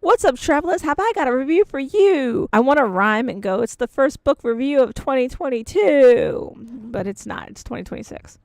What's up, travelers? Have I got a review for you? I want to rhyme and go, it's the first book review of 2022. But it's not, it's 2026.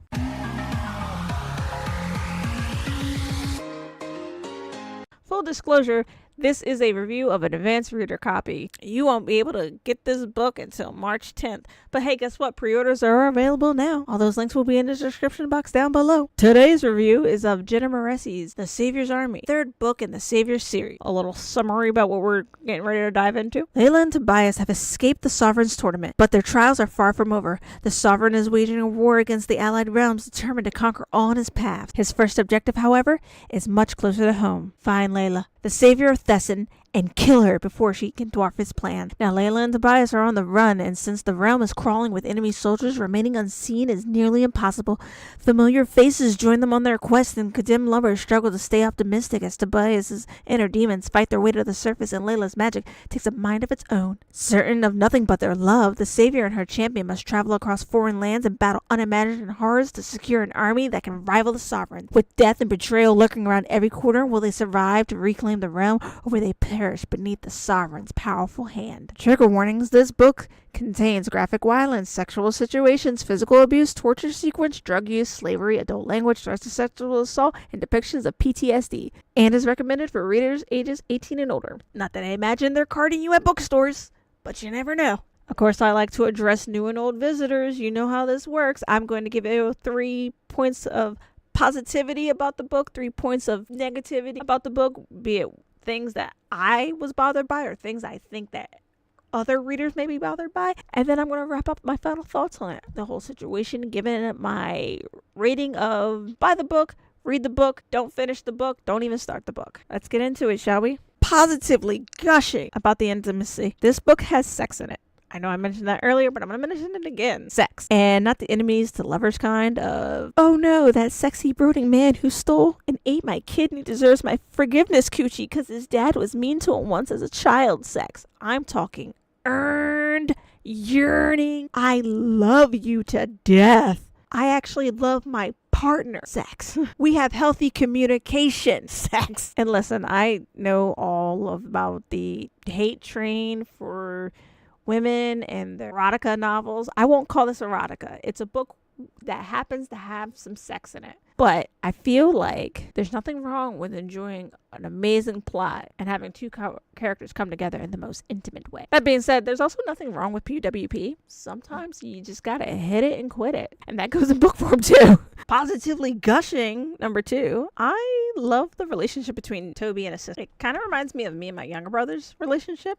Full disclosure, this is a review of an advanced reader copy. You won't be able to get this book until March 10th. But hey, guess what? Pre-orders are available now. All those links will be in the description box down below. Today's review is of Jenna Moreci's The Savior's Army, third book in the Savior's series. A little summary about what we're getting ready to dive into. Layla and Tobias have escaped the Sovereign's tournament, but their trials are far from over. The Sovereign is waging a war against the Allied realms, determined to conquer all in his path. His first objective, however, is much closer to home. Find Layla, the savior of Thesson, and kill her before she can dwarf his plan. Now Layla and Tobias are on the run, and since the realm is crawling with enemy soldiers, remaining unseen is nearly impossible. Familiar faces join them on their quest, and condemned lovers struggle to stay optimistic as Tobias's inner demons fight their way to the surface and Layla's magic takes a mind of its own. Certain of nothing but their love, the savior and her champion must travel across foreign lands and battle unimagined horrors to secure an army that can rival the Sovereign. With death and betrayal lurking around every corner, will they survive to reclaim the realm, or will they perish beneath the Sovereign's powerful hand? Trigger warnings: this book contains graphic violence, sexual situations, physical abuse, torture sequence, drug use, slavery, adult language, threats to sexual assault, and depictions of PTSD, and is recommended for readers ages 18 and older. Not that I imagine they're carding you at bookstores, but you never know. Of course, I like to address new and old visitors. You know how this works. I'm going to give you 3 points of positivity about the book, 3 points of negativity about the book, be it things that I was bothered by or things I think that other readers may be bothered by, and then I'm going to wrap up my final thoughts on it, the whole situation, giving my rating of buy the book, read the book, don't finish the book, don't even start the book. Let's get into it, shall we? Positively gushing about the intimacy. This book has sex in it. I know I mentioned that earlier, but I'm going to mention it again. Sex. And not the enemies to lovers kind of, oh no, that sexy brooding man who stole and ate my kidney deserves my forgiveness coochie because his dad was mean to him once as a child sex. I'm talking earned, yearning, I love you to death. I actually love my partner sex. We have healthy communication sex. And listen, I know all about the hate train for women and their erotica novels. I won't call this erotica. It's a book that happens to have some sex in it. But I feel like there's nothing wrong with enjoying an amazing plot and having two characters come together in the most intimate way. That being said, there's also nothing wrong with PWP. Sometimes you just gotta hit it and quit it. And that goes in book form too. Positively gushing, number 2. I love the relationship between Toby and his sister. It kind of reminds me of me and my younger brother's relationship.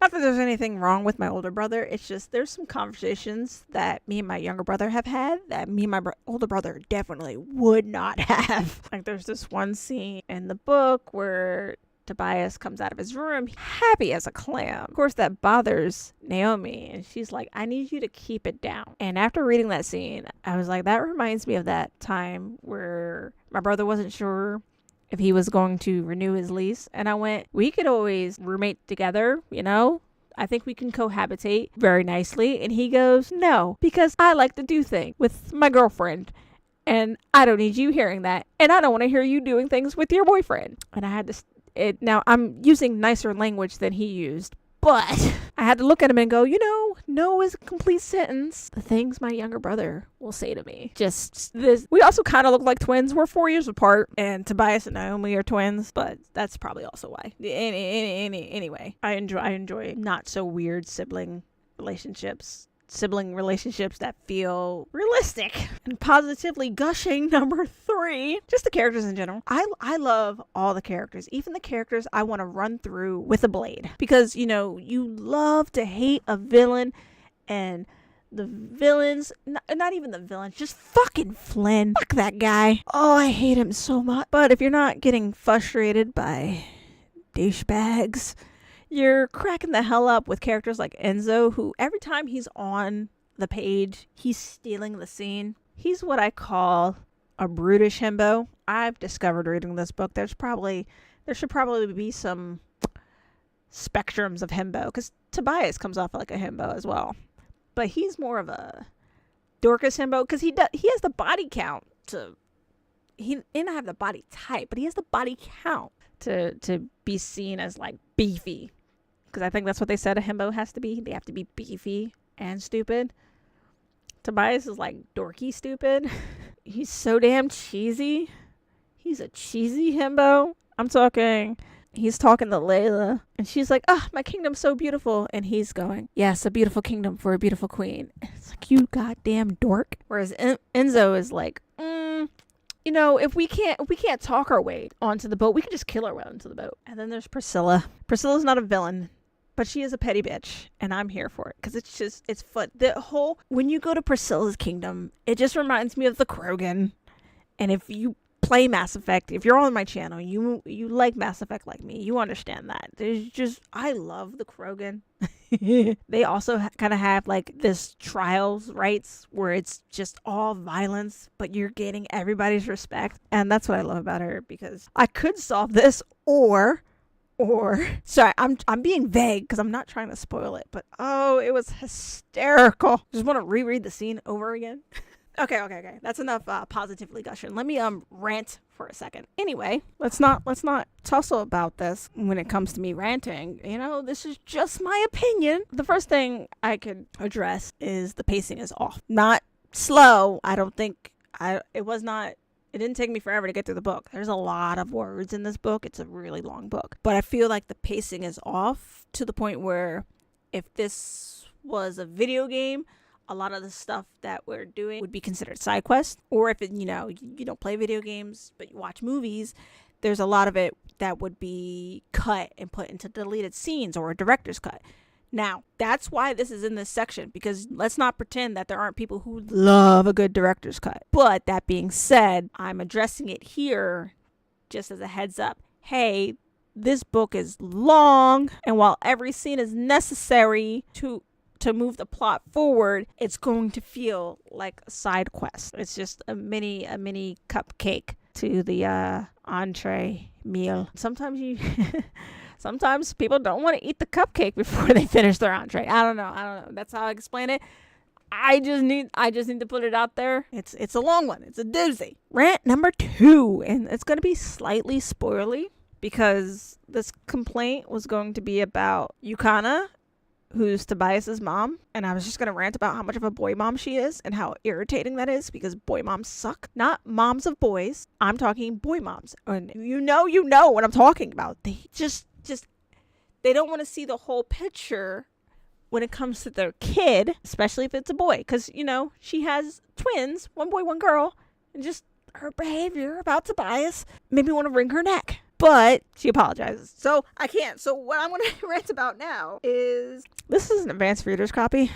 Not that there's anything wrong with my older brother. It's just there's some conversations that me and my younger brother have had that me and my older brother definitely would not have. Like there's this one scene in the book where Tobias comes out of his room happy as a clam. Of course, that bothers Naomi, and she's like, I need you to keep it down. And after reading that scene, I was like, that reminds me of that time where my brother wasn't sure if he was going to renew his lease. And I went, we could always roommate together, you know? I think we can cohabitate very nicely. And he goes, no, because I like to do things with my girlfriend. And I don't need you hearing that. And I don't want to hear you doing things with your boyfriend. And I had to, now I'm using nicer language than he used. But I had to look at him and go, you know, no is a complete sentence. The things my younger brother will say to me. Just this. We also kind of look like twins. We're 4 years apart. And Tobias and Naomi are twins. But that's probably also why. Anyway, I enjoy not so weird sibling relationships that feel realistic. And positively gushing, number 3, just the characters in general. I love all the characters, even the characters I want to run through with a blade, because you know you love to hate a villain, and the villains, not even the villains, just fucking Flynn. Fuck that guy. Oh, I hate him so much. But if you're not getting frustrated by douchebags, you're cracking the hell up with characters like Enzo, who every time he's on the page, he's stealing the scene. He's what I call a brutish himbo. I've discovered reading this book, there should probably be some spectrums of himbo, because Tobias comes off like a himbo as well. But he's more of a Dorcas himbo, because he has the body count to, he may not have the body type, but he has the body count to be seen as like beefy, because I think that's what they said a himbo has to be. They have to be beefy and stupid. Tobias is like dorky stupid. He's so damn cheesy. He's a cheesy himbo. I'm talking, he's talking to Layla, and she's like, my kingdom's so beautiful. And he's going, yes, a beautiful kingdom for a beautiful queen. And it's like, you goddamn dork. Whereas Enzo is like, if we can't talk our way onto the boat, we can just kill our way onto the boat. And then there's Priscilla. Priscilla's not a villain, but she is a petty bitch, and I'm here for it, because it's fun. When you go to Priscilla's kingdom, it just reminds me of the Krogan. And if you play Mass Effect, if you're on my channel, you like Mass Effect like me, you understand that. I love the Krogan. They also kind of have like this trials rights where it's just all violence, but you're gaining everybody's respect. And that's what I love about her, because I could solve this or sorry, I'm being vague because I'm not trying to spoil it, but it was hysterical. Just want to reread the scene over again. Okay. That's enough positively gushing. Let me rant for a second. Anyway, let's not tussle about this when it comes to me ranting. This is just my opinion. The first thing I could address is the pacing is off. Not slow. I don't think it didn't take me forever to get through the book. There's a lot of words in this book. It's a really long book. But I feel like the pacing is off to the point where if this was a video game, a lot of the stuff that we're doing would be considered side quests. Or if you don't play video games, but you watch movies, there's a lot of it that would be cut and put into deleted scenes or a director's cut. Now, that's why this is in this section, because let's not pretend that there aren't people who love a good director's cut. But that being said, I'm addressing it here just as a heads up. Hey, this book is long, and while every scene is necessary to move the plot forward, it's going to feel like a side quest. It's just a mini cupcake to the entree meal. Sometimes people don't want to eat the cupcake before they finish their entree. I don't know. That's how I explain it. I just need to put it out there. It's a long one. It's a doozy. Rant number 2, and it's going to be slightly spoilery, because this complaint was going to be about Yukana, who's Tobias's mom, and I was just going to rant about how much of a boy mom she is and how irritating that is, because boy moms suck. Not moms of boys. I'm talking boy moms. And you know what I'm talking about. They just they don't want to see the whole picture when it comes to their kid, especially if it's a boy, because she has twins, one boy, one girl, and just her behavior about Tobias made me want to wring her neck. But she apologizes. So I can't. So what I'm going to rant about now is, this is an advanced reader's copy,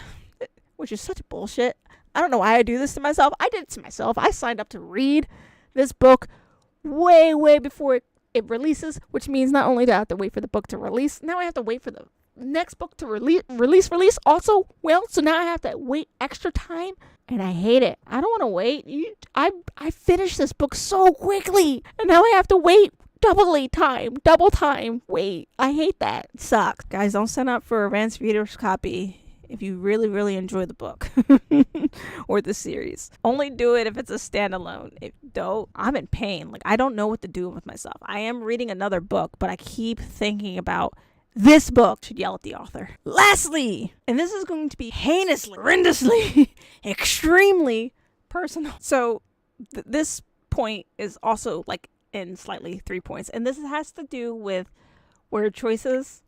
which is such bullshit. I don't know why I do this to myself. I did it to myself. I signed up to read this book way before it releases, which means not only do I have to wait for the book to release, now I have to wait for the next book to release also. Well, so now I have to wait extra time, and I hate it. I don't want to wait. I finished this book so quickly, and now I have to wait double time. Wait, I hate that. It sucks. Guys, don't sign up for advanced reader's copy if you really enjoy the book or the series. Only do it if it's a standalone. If don't, I'm in pain. Like, I don't know what to do with myself. I am reading another book, but I keep thinking about this book. Should yell at the author. Lastly, and this is going to be heinously, horrendously, extremely personal. So this point is also like in slightly 3 points, and this has to do with word choices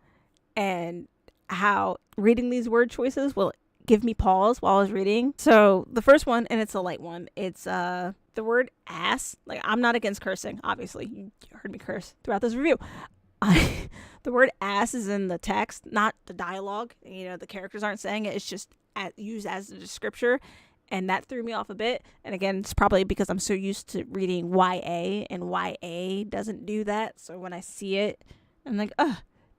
and how reading these word choices will give me pause while I was reading. So the first one, and it's a light one, it's the word ass. Like, I'm not against cursing, obviously. You heard me curse throughout this review. The word ass is in the text, not the dialogue. The characters aren't saying it. It's just used as a descriptor. And that threw me off a bit. And again, it's probably because I'm so used to reading YA, and YA doesn't do that. So when I see it, I'm like,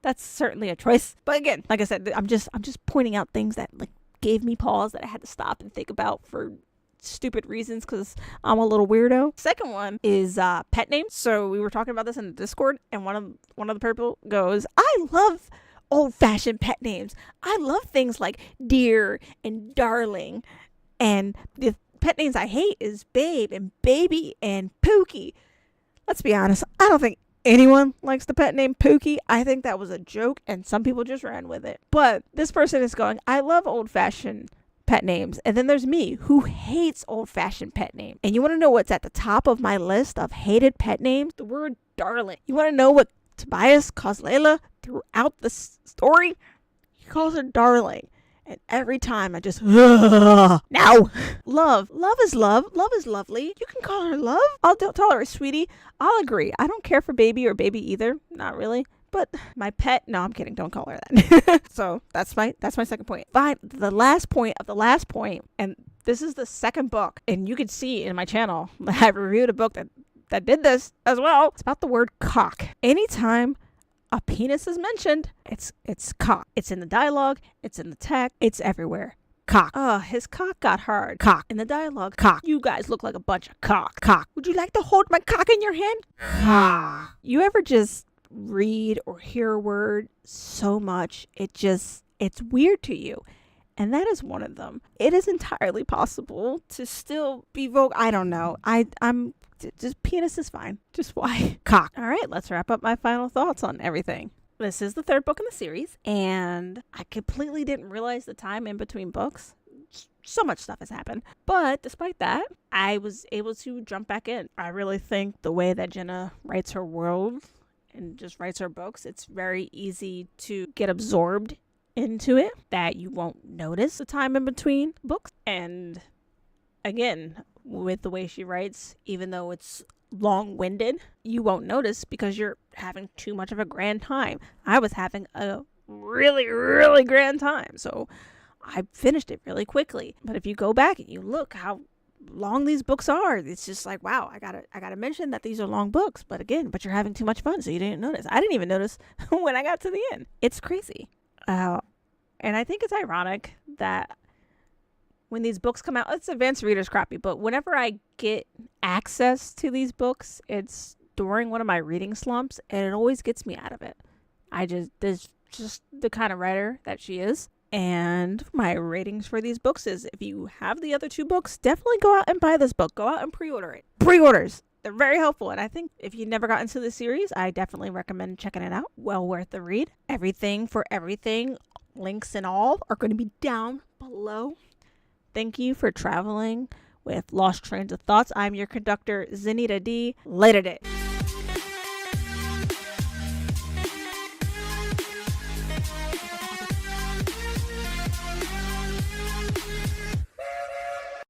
that's certainly a choice. But again, like I said, I'm just pointing out things that like gave me pause, that I had to stop and think about for stupid reasons, because I'm a little weirdo. Second one is pet names. So we were talking about this in the Discord, and one of the people goes, I love old-fashioned pet names. I love things like dear and darling. And the pet names I hate is Babe and Baby and Pookie. Let's be honest, I don't think anyone likes the pet name Pookie. I think that was a joke and some people just ran with it. But this person is going, I love old-fashioned pet names. And then there's me who hates old-fashioned pet names. And you want to know what's at the top of my list of hated pet names? The word darling. You want to know what Tobias calls Layla throughout the story? He calls her darling. And every time I just, now. Love is love. Love is lovely. You can call her love. Don't tell her sweetie. I'll agree. I don't care for baby or baby either. Not really. But my pet, no, I'm kidding. Don't call her that. So that's my second point. Fine. The last point of the last point, and this is the second book, and you can see in my channel that I've reviewed a book that did this as well. It's about the word cock. Anytime a penis is mentioned, it's cock. It's in the dialogue, it's in the text, it's everywhere. Cock. His cock got hard. Cock. In the dialogue, cock. You guys look like a bunch of cock. Cock. Would you like to hold my cock in your hand? Cock. You ever just read or hear a word so much, it's weird to you? And that is one of them. It is entirely possible to still be vogue. I don't know. I'm just penis is fine. Just why? Cock. All right, let's wrap up my final thoughts on everything. This is the third book in the series, and I completely didn't realize the time in between books. So much stuff has happened. But despite that, I was able to jump back in. I really think the way that Jenna writes her world and just writes her books, it's very easy to get absorbed into it, that you won't notice the time in between books. And again, with the way she writes, even though it's long-winded, you won't notice because you're having too much of a grand time. I was having a really, really grand time, so I finished it really quickly. But if you go back and you look how long these books are, it's just like, wow, I gotta mention that these are long books. But you're having too much fun, so you didn't notice. I didn't even notice when I got to the end. It's crazy. And I think it's ironic that when these books come out, it's advanced reader's copy, but whenever I get access to these books, it's during one of my reading slumps, and it always gets me out of it. There's just the kind of writer that she is. And my ratings for these books is, if you have the other two books, definitely go out and buy this book. Go out and pre-order it. Pre-orders. They're very helpful. And I think if you've never gotten to the series, I definitely recommend checking it out. Well worth the read. Everything for everything, links and all, are going to be down below. Thank you for traveling with Lost Trains of Thoughts. I'm your conductor, Zenita D. Later day.